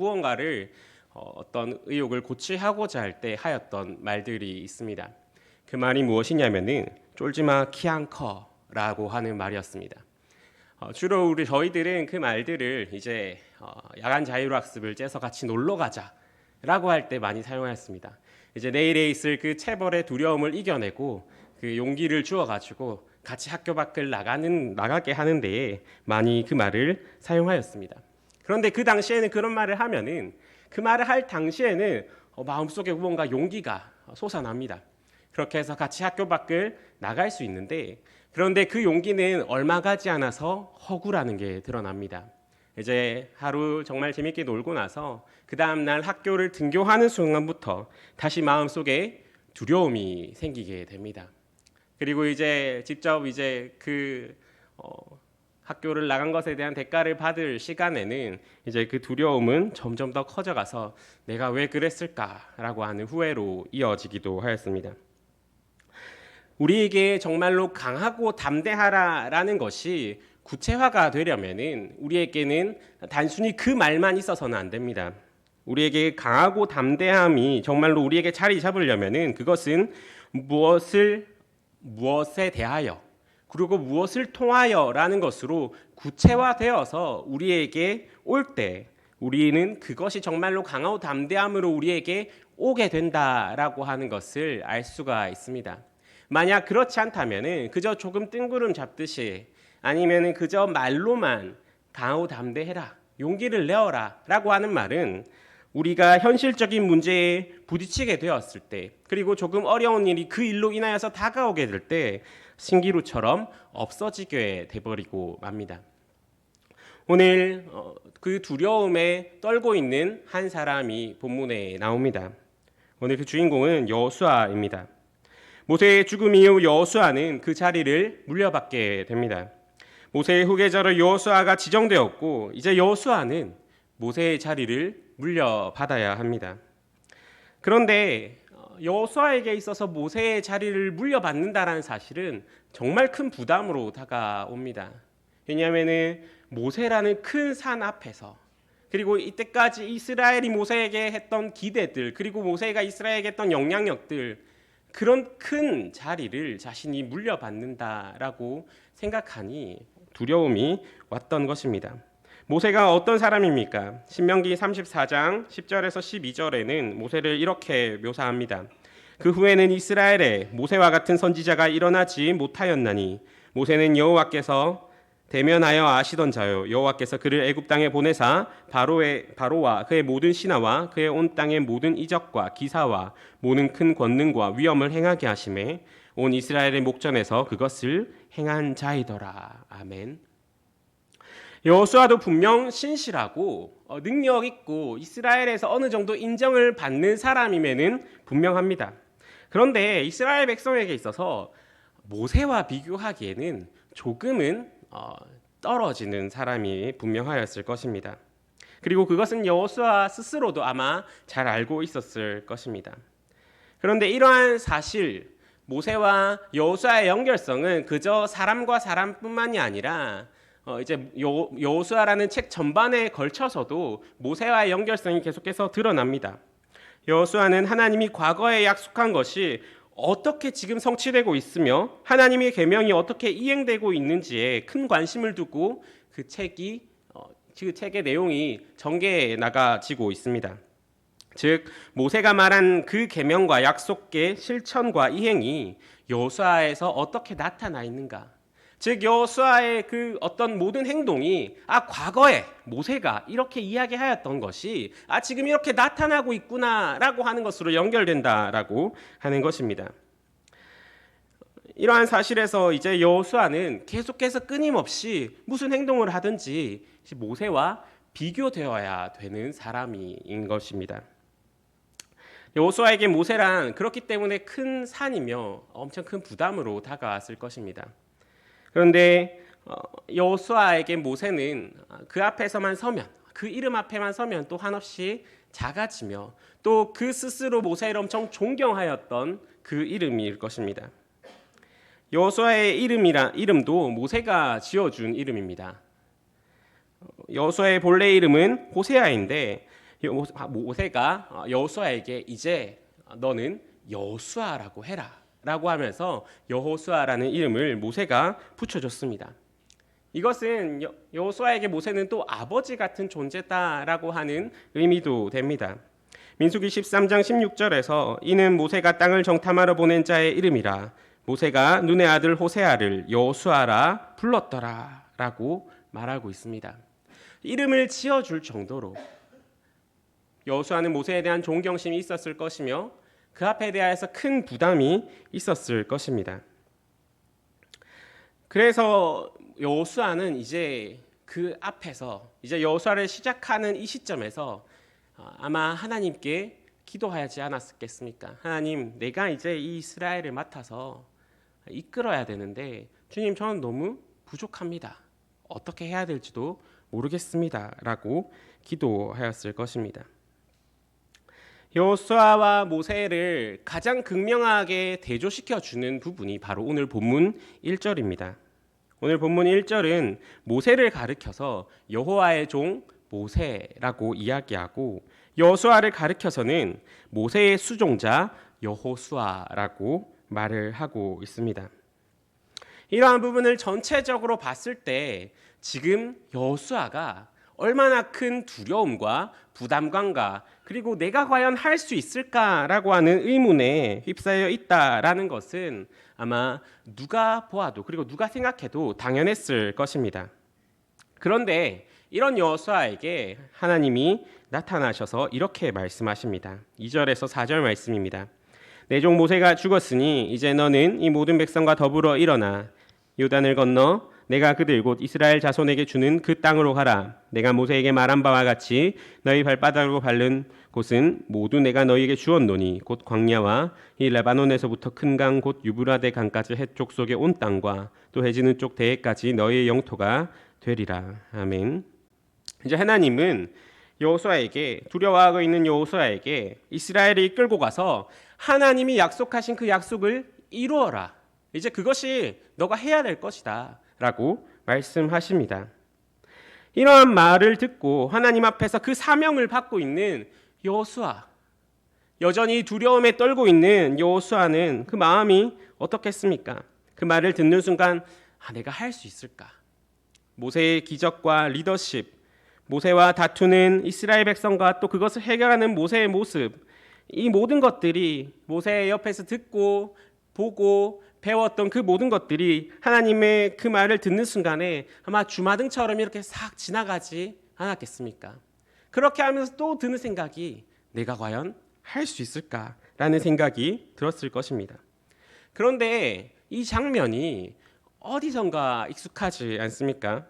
무언가를 어떤 의혹을 고취하고자 할 때 하였던 말들이 있습니다. 그 말이 무엇이냐면은 쫄지마 키 안 커라고 하는 말이었습니다. 주로 저희들은 그 말들을 이제 야간 자율학습을 째서 같이 놀러 가자라고 할 때 많이 사용하였습니다. 이제 내일에 있을 그 체벌의 두려움을 이겨내고 그 용기를 주어 가지고 같이 학교 밖을 나가게 하는 데에 많이 그 말을 사용하였습니다. 그런데 그 당시에는 그런 말을 하면은 그 말을 할 당시에는 마음속에 무언가 용기가 솟아납니다. 그렇게 해서 같이 학교 밖을 나갈 수 있는데, 그런데 그 용기는 얼마 가지 않아서 허구라는 게 드러납니다. 이제 하루 정말 재밌게 놀고 나서 그 다음 날 학교를 등교하는 순간부터 다시 마음속에 두려움이 생기게 됩니다. 그리고 이제 직접 이제 학교를 나간 것에 대한 대가를 받을 시간에는 이제 그 두려움은 점점 더 커져가서 내가 왜 그랬을까라고 하는 후회로 이어지기도 하였습니다. 우리에게 정말로 강하고 담대하라라는 것이 구체화가 되려면은 우리에게는 단순히 그 말만 있어서는 안 됩니다. 우리에게 강하고 담대함이 정말로 우리에게 자리 잡으려면은 그것은 무엇에 대하여 그리고 무엇을 통하여라는 것으로 구체화되어서 우리에게 올 때 우리는 그것이 정말로 강하고 담대함으로 우리에게 오게 된다라고 하는 것을 알 수가 있습니다. 만약 그렇지 않다면은 그저 조금 뜬구름 잡듯이 아니면은 그저 말로만 강하고 담대해라, 용기를 내어라라고 하는 말은 우리가 현실적인 문제에 부딪히게 되었을 때, 그리고 조금 어려운 일이 그 일로 인하여서 다가오게 될 때 신기루처럼 없어지게 돼버리고 맙니다. 오늘 그 두려움에 떨고 있는 한 사람이 본문에 나옵니다. 오늘 그 주인공은 여호수아입니다. 모세의 죽음 이후 여호수아는 그 자리를 물려받게 됩니다. 모세의 후계자로 여호수아가 지정되었고, 이제 여호수아는 모세의 자리를 물려받아야 합니다. 그런데 여호수아에게 있어서 모세의 자리를 물려받는다라는 사실은 정말 큰 부담으로 다가옵니다. 왜냐하면 모세라는 큰 산 앞에서, 그리고 이때까지 이스라엘이 모세에게 했던 기대들, 그리고 모세가 이스라엘에게 했던 영향력들, 그런 큰 자리를 자신이 물려받는다라고 생각하니 두려움이 왔던 것입니다. 모세가 어떤 사람입니까? 신명기 34장 10절에서 12절에는 모세를 이렇게 묘사합니다. 그 후에는 이스라엘에 모세와 같은 선지자가 일어나지 못하였나니 모세는 여호와께서 대면하여 아시던 자요, 여호와께서 그를 애굽 땅에 보내사 바로와 그의 모든 신하와 그의 온 땅의 모든 이적과 기사와 모든 큰 권능과 위엄을 행하게 하심에 온 이스라엘의 목전에서 그것을 행한 자이더라. 아멘. 여호수아도 분명 신실하고 능력 있고 이스라엘에서 어느 정도 인정을 받는 사람임에는 분명합니다. 그런데 이스라엘 백성에게 있어서 모세와 비교하기에는 조금은 떨어지는 사람이 분명하였을 것입니다. 그리고 그것은 여호수아 스스로도 아마 잘 알고 있었을 것입니다. 그런데 이러한 사실, 모세와 여호수아의 연결성은 그저 사람과 사람뿐만이 아니라 이제 여호수아라는 책 전반에 걸쳐서도 모세와의 연결성이 계속해서 드러납니다. 여호수아는 하나님이 과거에 약속한 것이 어떻게 지금 성취되고 있으며 하나님의 계명이 어떻게 이행되고 있는지에 큰 관심을 두고 그 책의 내용이 전개해 나가지고 있습니다. 즉 모세가 말한 그 계명과 약속의 실천과 이행이 여호수아에서 어떻게 나타나 있는가? 즉 여호수아의 그 어떤 모든 행동이 과거에 모세가 이렇게 이야기하였던 것이 지금 이렇게 나타나고 있구나라고 하는 것으로 연결된다라고 하는 것입니다. 이러한 사실에서 이제 여호수아는 계속해서 끊임없이 무슨 행동을 하든지 모세와 비교되어야 되는 사람인 것입니다. 여호수아에게 모세란 그렇기 때문에 큰 산이며 엄청 큰 부담으로 다가왔을 것입니다. 그런데 여호수아에게 모세는 그 앞에서만 서면, 그 이름 앞에만 서면 또 한없이 작아지며 또 그 스스로 모세를 엄청 존경하였던 그 이름일 것입니다. 여호수아의 이름도 모세가 지어준 이름입니다. 여호수아의 본래 이름은 호세아인데 모세가 여호수아에게 이제 너는 여호수아라고 해라라고 하면서 여호수아라는 이름을 모세가 붙여줬습니다. 이것은 여호수아에게 모세는 또 아버지 같은 존재다라고 하는 의미도 됩니다. 민수기 13장 16절에서 이는 모세가 땅을 정탐하러 보낸 자의 이름이라 모세가 눈의 아들 호세아를 여호수아라 불렀더라라고 말하고 있습니다. 이름을 지어줄 정도로 여호수아는 모세에 대한 존경심이 있었을 것이며 그 앞에 대하여서 큰 부담이 있었을 것입니다. 그래서 여호수아는 이제 그 앞에서 이제 여호수아를 시작하는 이 시점에서 아마 하나님께 기도하지 않았겠습니까? 하나님, 내가 이제 이 이스라엘을 맡아서 이끌어야 되는데 주님, 저는 너무 부족합니다. 어떻게 해야 될지도 모르겠습니다. 라고 기도하였을 것입니다. 여호수아와 모세를 가장 극명하게 대조시켜 주는 부분이 바로 오늘 본문 1절입니다. 오늘 본문 1절은 모세를 가리켜서 여호와의 종 모세라고 이야기하고 여호수아를 가리켜서는 모세의 수종자 여호수아라고 말을 하고 있습니다. 이러한 부분을 전체적으로 봤을 때 지금 여호수아가 얼마나 큰 두려움과 부담감과 그리고 내가 과연 할 수 있을까라고 하는 의문에 휩싸여 있다라는 것은 아마 누가 보아도 그리고 누가 생각해도 당연했을 것입니다. 그런데 이런 여호수아에게 하나님이 나타나셔서 이렇게 말씀하십니다. 2절에서 4절 말씀입니다. 내 종 모세가 죽었으니 이제 너는 이 모든 백성과 더불어 일어나 요단을 건너 내가 그들 곧 이스라엘 자손에게 주는 그 땅으로 가라. 내가 모세에게 말한 바와 같이 너희 발바닥으로 밟는 곳은 모두 내가 너희에게 주었노니 곧 광야와 이 레바논에서부터 큰 강 곧 유브라데 강까지 해쪽 속의 온 땅과 또 해지는 쪽 대해까지 너희의 영토가 되리라. 아멘. 이제 하나님은 여호수아에게 두려워하고 있는 여호수아에게 이스라엘을 이끌고 가서 하나님이 약속하신 그 약속을 이루어라. 이제 그것이 너가 해야 될 것이다 라고 말씀하십니다. 이러한 말을 듣고 하나님 앞에서 그 사명을 받고 있는 여호수아, 여전히 두려움에 떨고 있는 여호수아는 그 마음이 어떻겠습니까? 그 말을 듣는 순간 내가 할 수 있을까? 모세의 기적과 리더십, 모세와 다투는 이스라엘 백성과 또 그것을 해결하는 모세의 모습, 이 모든 것들이 모세의 옆에서 듣고 보고 배웠던 그 모든 것들이 하나님의 그 말을 듣는 순간에 아마 주마등처럼 이렇게 싹 지나가지 않았겠습니까? 그렇게 하면서 또 드는 생각이 내가 과연 할 수 있을까라는 생각이 들었을 것입니다. 그런데 이 장면이 어디선가 익숙하지 않습니까?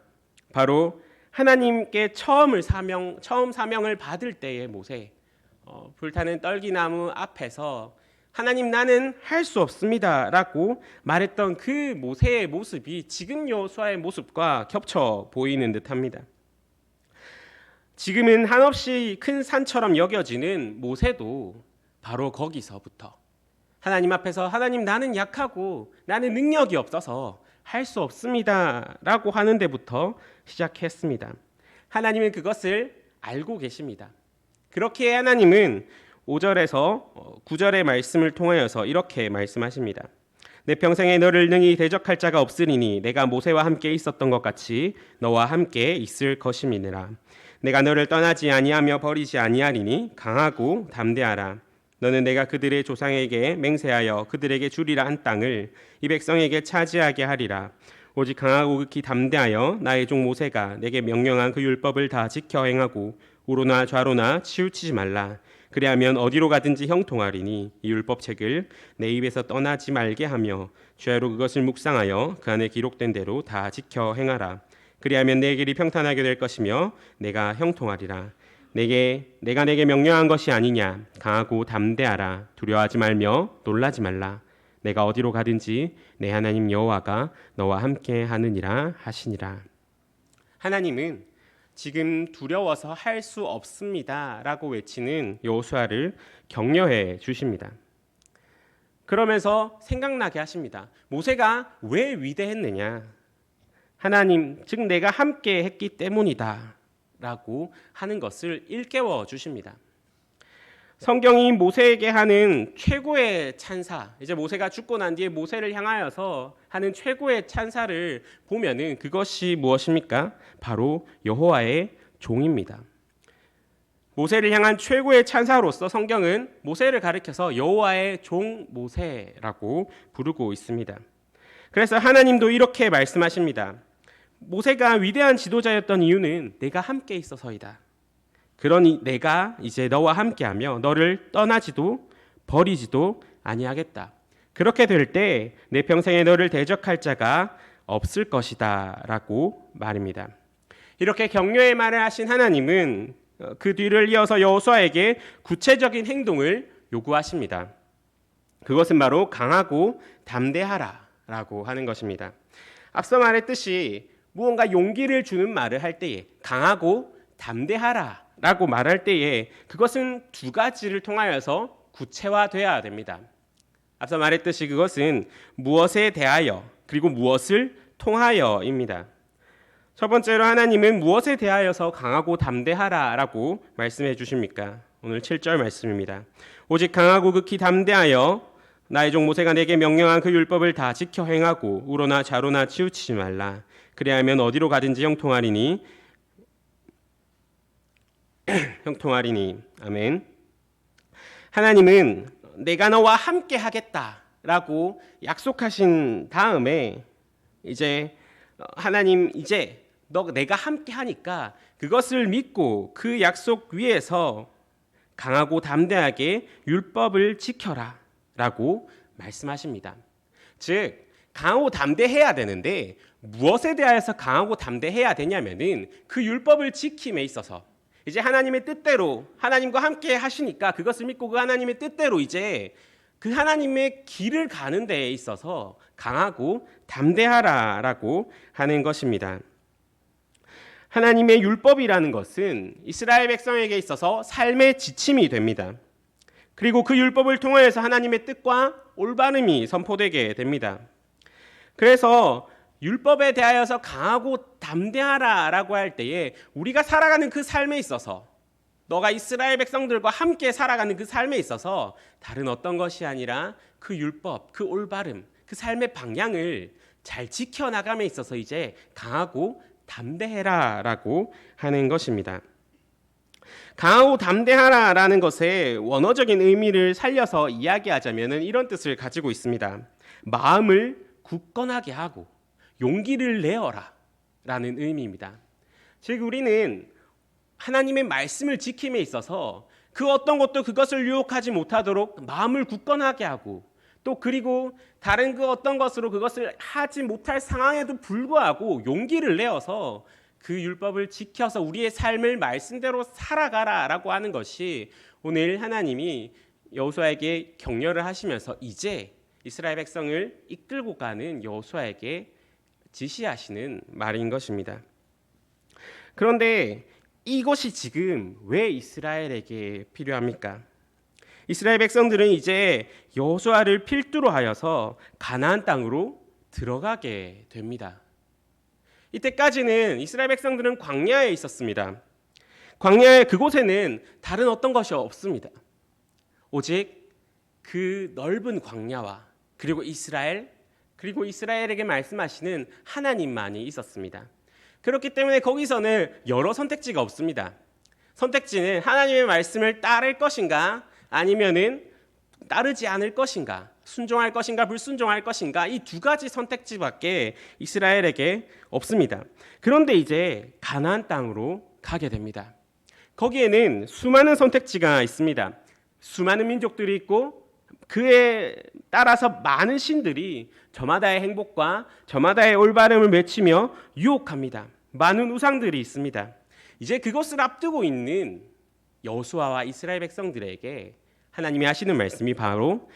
바로 하나님께 처음 사명을 받을 때의 모세, 불타는 떨기나무 앞에서 하나님, 나는 할 수 없습니다 라고 말했던 그 모세의 모습이 지금 여호수아의 모습과 겹쳐 보이는 듯합니다. 지금은 한없이 큰 산처럼 여겨지는 모세도 바로 거기서부터 하나님 앞에서 하나님, 나는 약하고 나는 능력이 없어서 할 수 없습니다 라고 하는 데부터 시작했습니다. 하나님은 그것을 알고 계십니다. 그렇게 하나님은 5절에서 9절의 말씀을 통하여서 이렇게 말씀하십니다. 내 평생에 너를 능히 대적할 자가 없으리니 내가 모세와 함께 있었던 것 같이 너와 함께 있을 것임이니라. 내가 너를 떠나지 아니하며 버리지 아니하리니 강하고 담대하라. 너는 내가 그들의 조상에게 맹세하여 그들에게 주리라 한 땅을 이 백성에게 차지하게 하리라. 오직 강하고 극히 담대하여 나의 종 모세가 내게 명령한 그 율법을 다 지켜 행하고 우로나 좌로나 치우치지 말라. 그리하면 어디로 가든지 형통하리니 이 율법책을 내 입에서 떠나지 말게 하며 주야로 그것을 묵상하여 그 안에 기록된 대로 다 지켜 행하라. 그리하면 내 길이 평탄하게 될 것이며 내가 형통하리라. 내가 내게 명령한 것이 아니냐. 강하고 담대하라. 두려워하지 말며 놀라지 말라. 내가 어디로 가든지 내 하나님 여호와가 너와 함께 하느니라 하시니라. 하나님은 지금 두려워서 할 수 없습니다 라고 외치는 여호수아를 격려해 주십니다. 그러면서 생각나게 하십니다. 모세가 왜 위대했느냐? 하나님, 즉 내가 함께 했기 때문이다 라고 하는 것을 일깨워 주십니다. 성경이 모세에게 하는 최고의 찬사, 이제 모세가 죽고 난 뒤에 모세를 향하여서 하는 최고의 찬사를 보면은 그것이 무엇입니까? 바로 여호와의 종입니다. 모세를 향한 최고의 찬사로서 성경은 모세를 가리켜서 여호와의 종 모세라고 부르고 있습니다. 그래서 하나님도 이렇게 말씀하십니다. 모세가 위대한 지도자였던 이유는 내가 함께 있어서이다. 그러니 내가 이제 너와 함께하며 너를 떠나지도 버리지도 아니하겠다. 그렇게 될 때 내 평생에 너를 대적할 자가 없을 것이다 라고 말입니다. 이렇게 격려의 말을 하신 하나님은 그 뒤를 이어서 여호수아에게 구체적인 행동을 요구하십니다. 그것은 바로 강하고 담대하라 라고 하는 것입니다. 앞서 말했듯이 무언가 용기를 주는 말을 할 때에 강하고 담대하라 라고 말할 때에 그것은 두 가지를 통하여서 구체화되어야 됩니다. 앞서 말했듯이 그것은 무엇에 대하여 그리고 무엇을 통하여입니다. 첫 번째로 하나님은 무엇에 대하여서 강하고 담대하라 라고 말씀해 주십니까? 오늘 7절 말씀입니다. 오직 강하고 극히 담대하여 나의 종 모세가 내게 명령한 그 율법을 다 지켜 행하고 우로나 좌로나 치우치지 말라. 그리하면 어디로 가든지 형통하리니 아멘. 하나님은 내가 너와 함께 하겠다라고 약속하신 다음에 이제 하나님 이제 내가 함께 하니까 그것을 믿고 그 약속 위에서 강하고 담대하게 율법을 지켜라 라고 말씀하십니다. 즉 강하고 담대해야 되는데 무엇에 대하여서 강하고 담대해야 되냐면은 그 율법을 지킴에 있어서 이제 하나님의 뜻대로 하나님과 함께 하시니까 그것을 믿고 그 하나님의 뜻대로 이제 그 하나님의 길을 가는 데에 있어서 강하고 담대하라라고 하는 것입니다. 하나님의 율법이라는 것은 이스라엘 백성에게 있어서 삶의 지침이 됩니다. 그리고 그 율법을 통하여서 하나님의 뜻과 올바름이 선포되게 됩니다. 그래서 율법에 대하여서 강하고 담대하라라고 할 때에 우리가 살아가는 그 삶에 있어서 너가 이스라엘 백성들과 함께 살아가는 그 삶에 있어서 다른 어떤 것이 아니라 그 율법, 그 올바름, 그 삶의 방향을 잘 지켜나감에 있어서 이제 강하고 담대해라라고 하는 것입니다. 강하고 담대하라라는 것의 원어적인 의미를 살려서 이야기하자면 이런 뜻을 가지고 있습니다. 마음을 굳건하게 하고 용기를 내어라 라는 의미입니다. 즉 우리는 하나님의 말씀을 지킴에 있어서 그 어떤 것도 그것을 유혹하지 못하도록 마음을 굳건하게 하고 또 그리고 다른 그 어떤 것으로 그것을 하지 못할 상황에도 불구하고 용기를 내어서 그 율법을 지켜서 우리의 삶을 말씀대로 살아가라라고 하는 것이 오늘 하나님이 여호수아에게 격려를 하시면서 이제 이스라엘 백성을 이끌고 가는 여호수아에게 지시하시는 말인 것입니다. 그런데 이것이 지금 왜 이스라엘에게 필요합니까? 이스라엘 백성들은 이제 여호수아를 필두로 하여서 가나안 땅으로 들어가게 됩니다. 이때까지는 이스라엘 백성들은 광야에 있었습니다. 광야의 그곳에는 다른 어떤 것이 없습니다. 오직 그 넓은 광야와 그리고 이스라엘에게 말씀하시는 하나님만이 있었습니다. 그렇기 때문에 거기서는 여러 선택지가 없습니다. 선택지는 하나님의 말씀을 따를 것인가 아니면은 따르지 않을 것인가, 순종할 것인가 불순종할 것인가, 이 두 가지 선택지밖에 이스라엘에게 없습니다. 그런데 이제 가나안 땅으로 가게 됩니다. 거기에는 수많은 선택지가 있습니다. 수많은 민족들이 있고 그에 따라서 많은 신들이 저마다의 행복과 저마다의 올바름을 외치며 유혹합니다. 많은 우상들이 있습니다. 이제 그것을 앞두고 있는 여호수아와 이스라엘 백성들에게 하나님이 하시는 말씀이 바로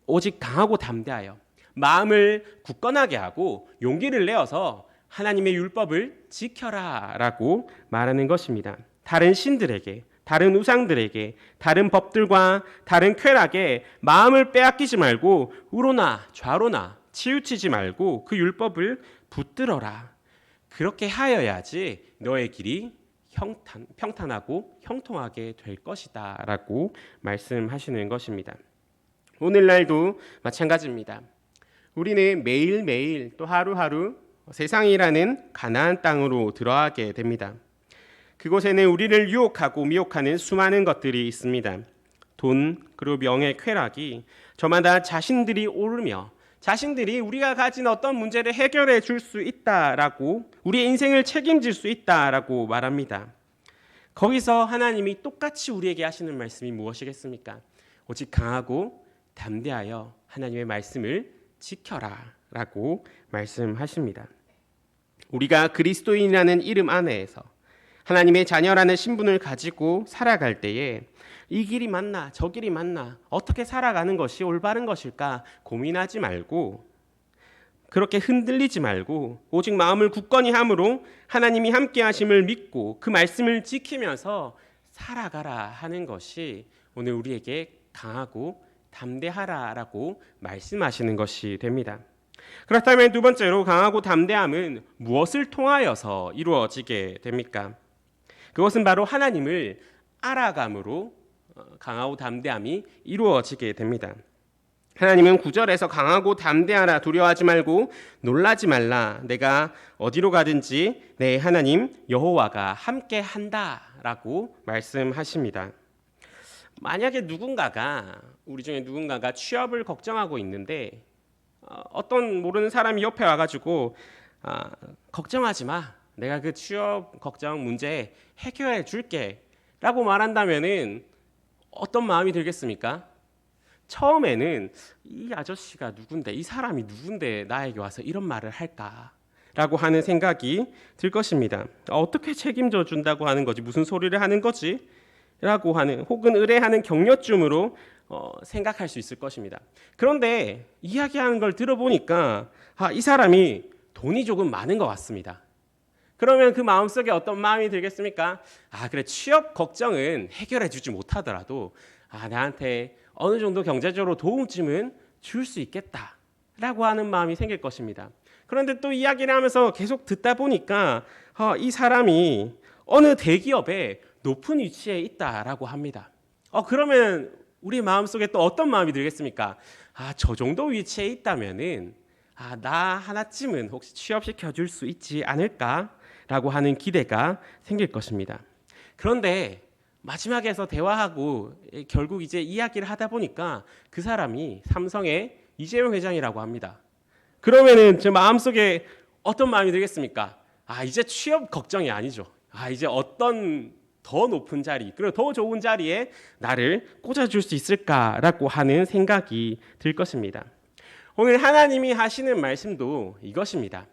오직 강하고 담대하여 마음을 굳건하게 하고 용기를 내어서 하나님의 율법을 지켜라라고 말하는 것입니다. 다른 신들에게, 다른 우상들에게, 다른 법들과 다른 쾌락에 마음을 빼앗기지 말고 우로나 좌로나 치우치지 말고 그 율법을 붙들어라. 그렇게 하여야지 너의 길이 평탄하고 형통하게 될 것이다 라고 말씀하시는 것입니다. 오늘날도 마찬가지입니다. 우리는 매일매일 또 하루하루 세상이라는 가나안 땅으로 들어가게 됩니다. 그곳에는 우리를 유혹하고 미혹하는 수많은 것들이 있습니다. 돈, 그리고 명예, 쾌락이 저마다 자신들이 오르며 자신들이 우리가 가진 어떤 문제를 해결해 줄 수 있다라고, 우리의 인생을 책임질 수 있다라고 말합니다. 거기서 하나님이 똑같이 우리에게 하시는 말씀이 무엇이겠습니까? 오직 강하고 담대하여 하나님의 말씀을 지켜라 라고 말씀하십니다. 우리가 그리스도인이라는 이름 안에서 하나님의 자녀라는 신분을 가지고 살아갈 때에 이 길이 맞나 저 길이 맞나 어떻게 살아가는 것이 올바른 것일까 고민하지 말고, 그렇게 흔들리지 말고 오직 마음을 굳건히 함으로 하나님이 함께 하심을 믿고 그 말씀을 지키면서 살아가라 하는 것이 오늘 우리에게 강하고 담대하라라고 말씀하시는 것이 됩니다. 그렇다면 두 번째로 강하고 담대함은 무엇을 통하여서 이루어지게 됩니까? 그것은 바로 하나님을 알아감으로 강하고 담대함이 이루어지게 됩니다. 하나님은 9절에서 강하고 담대하라, 두려워하지 말고 놀라지 말라, 내가 어디로 가든지 내 하나님 여호와가 함께 한다라고 말씀하십니다. 만약에 우리 중에 누군가가 취업을 걱정하고 있는데 어떤 모르는 사람이 옆에 와가지고 걱정하지 마, 내가 그 취업 걱정 문제 해결해 줄게 라고 말한다면은 어떤 마음이 들겠습니까? 처음에는 이 아저씨가 누군데, 이 사람이 누군데 나에게 와서 이런 말을 할까 라고 하는 생각이 들 것입니다. 어떻게 책임져 준다고 하는 거지, 무슨 소리를 하는 거지 라고 하는, 혹은 의뢰하는 격려쯤으로 생각할 수 있을 것입니다. 그런데 이야기하는 걸 들어보니까 이 사람이 돈이 조금 많은 것 같습니다. 그러면 그 마음속에 어떤 마음이 들겠습니까? 그래, 취업 걱정은 해결해 주지 못하더라도 나한테 어느 정도 경제적으로 도움쯤은 줄 수 있겠다라고 하는 마음이 생길 것입니다. 그런데 또 이야기를 하면서 계속 듣다 보니까 이 사람이 어느 대기업에 높은 위치에 있다라고 합니다. 그러면 우리 마음속에 또 어떤 마음이 들겠습니까? 저 정도 위치에 있다면은 나 하나쯤은 혹시 취업시켜 줄 수 있지 않을까라고 하는 기대가 생길 것입니다. 그런데 마지막에서 대화하고 결국 이제 이야기를 하다 보니까 그 사람이 삼성의 이재용 회장이라고 합니다. 그러면은 제 마음속에 어떤 마음이 들겠습니까? 이제 취업 걱정이 아니죠. 이제 어떤 더 높은 자리, 그리고 더 좋은 자리에 나를 꽂아줄 수 있을까라고 하는 생각이 들 것입니다. 오늘 하나님이 하시는 말씀도 이것입니다.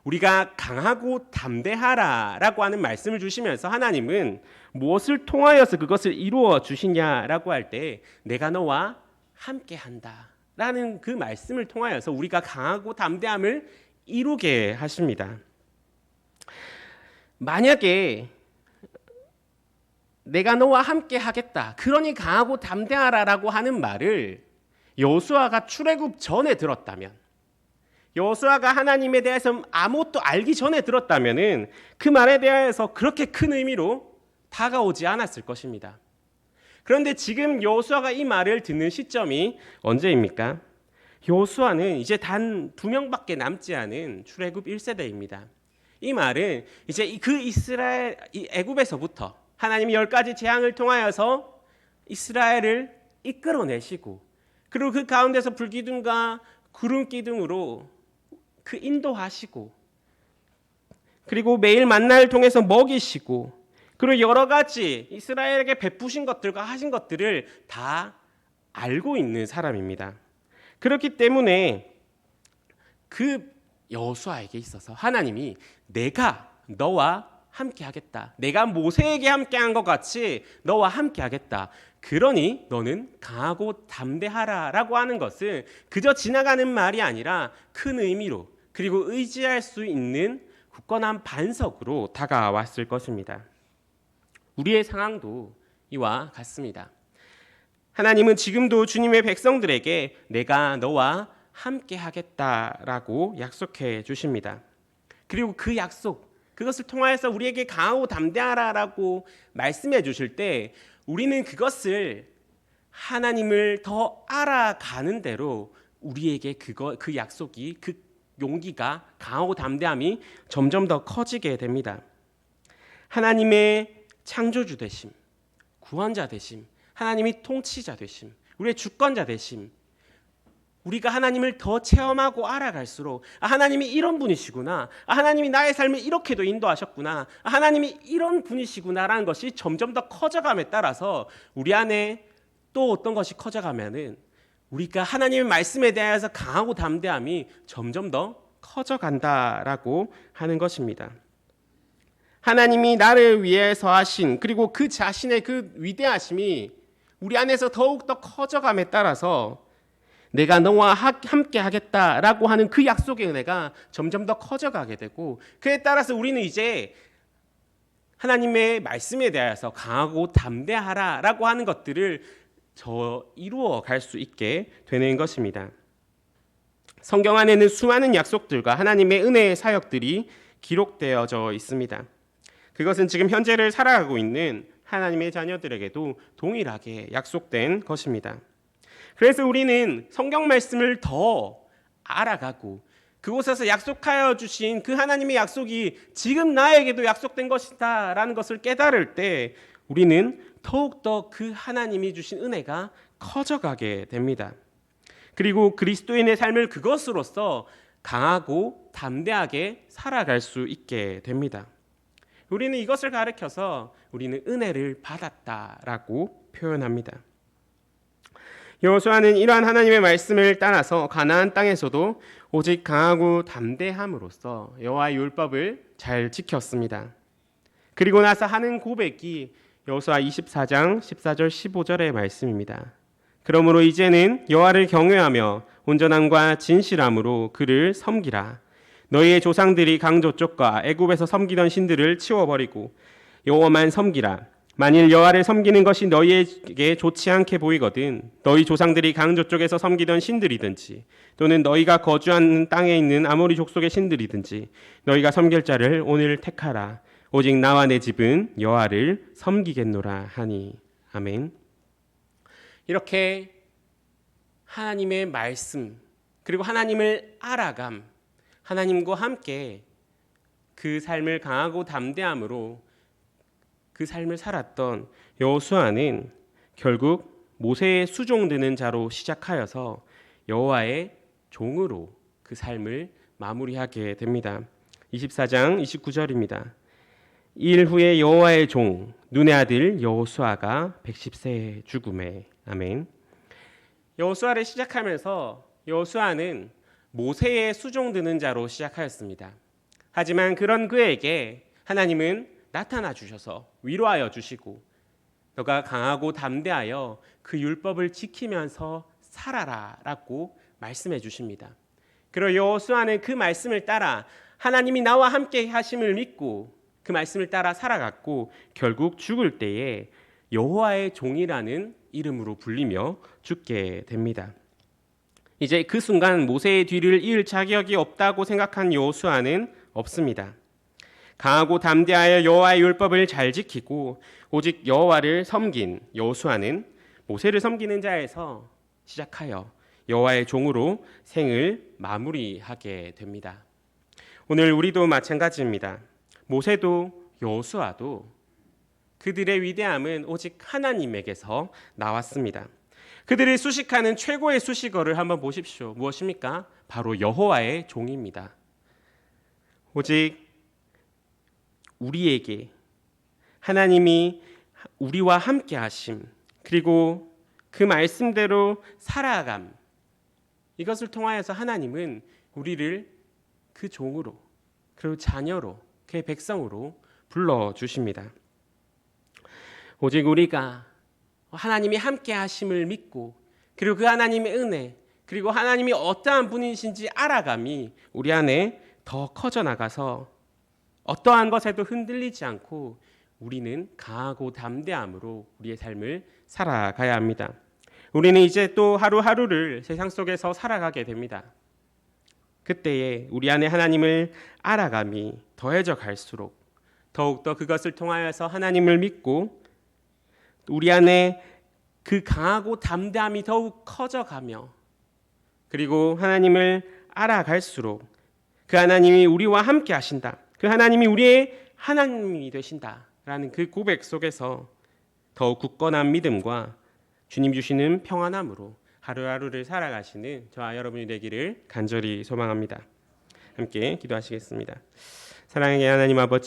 우리가 강하고 담대하라라고 하는 말씀을 주시면서 하나님은 무엇을 통하여서 그것을 이루어 주시냐라고 할 때 내가 너와 함께한다라는 그 말씀을 통하여서 우리가 강하고 담대함을 이루게 하십니다. 만약에 내가 너와 함께 하겠다, 그러니 강하고 담대하라라고 하는 말을 여호수아가 출애굽 전에 들었다면, 여호수아가 하나님에 대해서 아무것도 알기 전에 들었다면은 그 말에 대해서 그렇게 큰 의미로 다가오지 않았을 것입니다. 그런데 지금 여호수아가 이 말을 듣는 시점이 언제입니까? 여호수아는 이제 단 2명밖에 남지 않은 출애굽 1세대입니다. 이 말은 이제 그 이스라엘 애굽에서부터 하나님이 10가지 재앙을 통하여서 이스라엘을 이끌어내시고, 그리고 그 가운데서 불기둥과 구름기둥으로 그 인도하시고, 그리고 매일 만나를 통해서 먹이시고, 그리고 여러 가지 이스라엘에게 베푸신 것들과 하신 것들을 다 알고 있는 사람입니다. 그렇기 때문에 그 여호수아에게 있어서 하나님이 내가 너와 함께 하겠다, 내가 모세에게 함께 한 것 같이 너와 함께 하겠다, 그러니 너는 강하고 담대하라라고 하는 것은 그저 지나가는 말이 아니라 큰 의미로, 그리고 의지할 수 있는 굳건한 반석으로 다가왔을 것입니다. 우리의 상황도 이와 같습니다. 하나님은 지금도 주님의 백성들에게 내가 너와 함께 하겠다라고 약속해 주십니다. 그리고 그 약속, 그것을 통하여서 우리에게 강하고 담대하라라고 말씀해 주실 때 우리는 그것을 하나님을 더 알아가는 대로 우리에게 그 약속이, 그 용기가, 강하고 담대함이 점점 더 커지게 됩니다. 하나님의 창조주 되심, 구원자 되심, 하나님이 통치자 되심, 우리의 주권자 되심, 우리가 하나님을 더 체험하고 알아갈수록 하나님이 이런 분이시구나, 하나님이 나의 삶을 이렇게도 인도하셨구나, 하나님이 이런 분이시구나라는 것이 점점 더 커져감에 따라서 우리 안에 또 어떤 것이 커져가면은 우리가 하나님의 말씀에 대해서 강하고 담대함이 점점 더 커져간다라고 하는 것입니다. 하나님이 나를 위해서 하신, 그리고 그 자신의 그 위대하심이 우리 안에서 더욱더 커져감에 따라서 내가 너와 함께 하겠다라고 하는 그 약속의 은혜가 점점 더 커져가게 되고, 그에 따라서 우리는 이제 하나님의 말씀에 대해서 강하고 담대하라라고 하는 것들을 이루어 갈 수 있게 되는 것입니다. 성경 안에는 수많은 약속들과 하나님의 은혜의 사역들이 기록되어져 있습니다. 그것은 지금 현재를 살아가고 있는 하나님의 자녀들에게도 동일하게 약속된 것입니다. 그래서 우리는 성경 말씀을 더 알아가고 그곳에서 약속하여 주신 그 하나님의 약속이 지금 나에게도 약속된 것이다 라는 것을 깨달을 때 우리는 더욱더 그 하나님이 주신 은혜가 커져가게 됩니다. 그리고 그리스도인의 삶을 그것으로서 강하고 담대하게 살아갈 수 있게 됩니다. 우리는 이것을 가르쳐서 우리는 은혜를 받았다라고 표현합니다. 여호수아는 이러한 하나님의 말씀을 따라서 가나안 땅에서도 오직 강하고 담대함으로써 여호와의 율법을 잘 지켰습니다. 그리고 나서 하는 고백이 여호수아 24장 14절 15절의 말씀입니다. 그러므로 이제는 여호와를 경외하며 온전함과 진실함으로 그를 섬기라. 너희의 조상들이 강저쪽과 애굽에서 섬기던 신들을 치워버리고 여호와만 섬기라. 만일 여호와를 섬기는 것이 너희에게 좋지 않게 보이거든 너희 조상들이 강저쪽에서 섬기던 신들이든지 또는 너희가 거주하는 땅에 있는 아모리 족속의 신들이든지 너희가 섬길 자를 오늘 택하라. 오직 나와 내 집은 여호와를 섬기겠노라 하니. 아멘. 이렇게 하나님의 말씀 그리고 하나님을 알아감, 하나님과 함께 그 삶을 강하고 담대함으로 그 삶을 살았던 여호수아는 결국 모세의 수종드는 자로 시작하여서 여호와의 종으로 그 삶을 마무리하게 됩니다. 24장 29절입니다. 일 후에 여호와의 종 눈의 아들 여호수아가 110세에 죽음에. 아멘. 여호수아를 시작하면서 여호수아는 모세의 수종드는 자로 시작하였습니다. 하지만 그런 그에게 하나님은 나타나 주셔서 위로하여 주시고 너가 강하고 담대하여 그 율법을 지키면서 살아라라고 말씀해 주십니다. 그리고 여호수아는 그 말씀을 따라 하나님이 나와 함께 하심을 믿고 그 말씀을 따라 살아갔고 결국 죽을 때에 여호와의 종이라는 이름으로 불리며 죽게 됩니다. 이제 그 순간 모세의 뒤를 이을 자격이 없다고 생각한 여호수아는 없습니다. 강하고 담대하여 여호와의 율법을 잘 지키고 오직 여호와를 섬긴 여호수아는 모세를 섬기는 자에서 시작하여 여호와의 종으로 생을 마무리하게 됩니다. 오늘 우리도 마찬가지입니다. 모세도 여호수아도 그들의 위대함은 오직 하나님에게서 나왔습니다. 그들이 수식하는 최고의 수식어를 한번 보십시오. 무엇입니까? 바로 여호와의 종입니다. 오직 우리에게 하나님이 우리와 함께 하심, 그리고 그 말씀대로 살아감, 이것을 통하여서 하나님은 우리를 그 종으로 그리고 자녀로 그의 백성으로 불러주십니다. 오직 우리가 하나님이 함께 하심을 믿고 그리고 그 하나님의 은혜 그리고 하나님이 어떠한 분이신지 알아감이 우리 안에 더 커져 나가서 어떠한 것에도 흔들리지 않고 우리는 강하고 담대함으로 우리의 삶을 살아가야 합니다. 우리는 이제 또 하루하루를 세상 속에서 살아가게 됩니다. 그때에 우리 안에 하나님을 알아감이 더해져 갈수록 더욱더 그것을 통하여서 하나님을 믿고 우리 안에 그 강하고 담대함이 더욱 커져가며 그리고 하나님을 알아갈수록 그 하나님이 우리와 함께 하신다. 그 하나님이 우리의 하나님이 되신다라는 그 고백 속에서 더욱 굳건한 믿음과 주님 주시는 평안함으로 하루하루를 살아가시는 저와 여러분이 되기를 간절히 소망합니다. 함께 기도하시겠습니다. 사랑의 하나님 아버지,